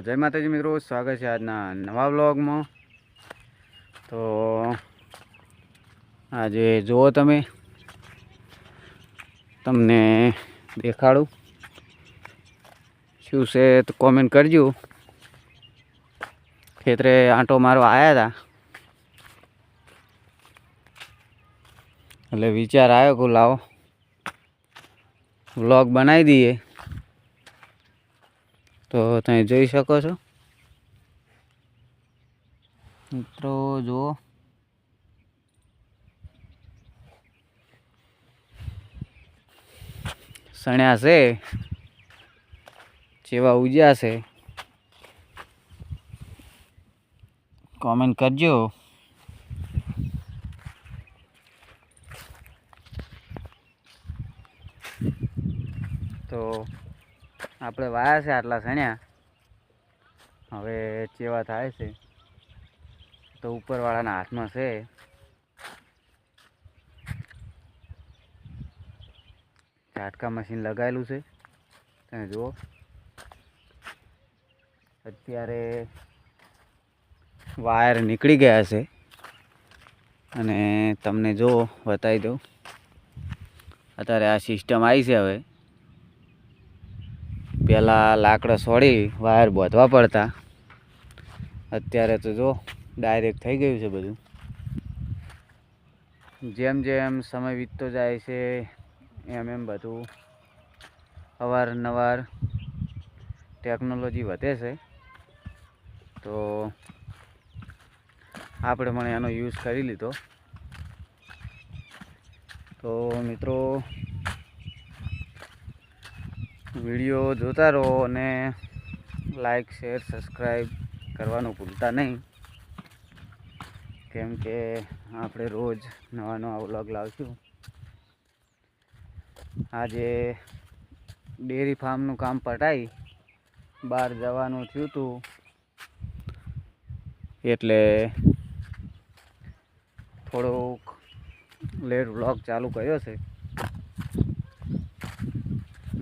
જય માતાજી મિત્રો, સ્વાગત છે આજના નવા વ્લોગમાં। તો આજે જુઓ તમે, તમને દેખાડું શું છે તો કોમેન્ટ કરજો। ખેતરે આંટો મારવા આવ્યા હતા એટલે વિચાર આવ્યો કે લાવો વ્લોગ બનાવી દઈએ। તો તમે જોઈ શકો છો મિત્રો, જુઓ સણ્યા છે જેવા ઉજ્યા છે, કોમેન્ટ કરજો। તો આપણે વાયા છે આટલા સણ્યા, હવે ચેવા થાય છે તો ઉપરવાળાના હાથમાં છે। ઝાટકા મશીન લગાવેલું છે, તમે જુઓ અત્યારે વાયર નીકળી ગયા છે અને તમને જો બતાવી દઉં, અત્યારે આ સિસ્ટમ આવી છે। હવે પહેલાં લાકડા છોડી વાયર બાંધવા પડતા, અત્યારે તો જો ડાયરેક્ટ થઈ ગયું છે બધું। જેમ જેમ સમય વીતતો જાય છે એમ એમ બધું અવારનવાર ટેકનોલોજી વધે છે, તો આપણે પણ એનો યુઝ કરી લીધો। તો મિત્રો વિડીયો જોતા રહો અને લાઈક શેર સબસ્ક્રાઈબ કરવાનું ભૂલતા નહીં, કેમ કે આપણે રોજ નવા નવા વ્લોગ લાવશું। આજે ડેરી ફાર્મનું કામ પટાઈ બહાર જવાનું થયું હતું એટલે થોડોક લેટ વ્લોગ ચાલુ કર્યો છે।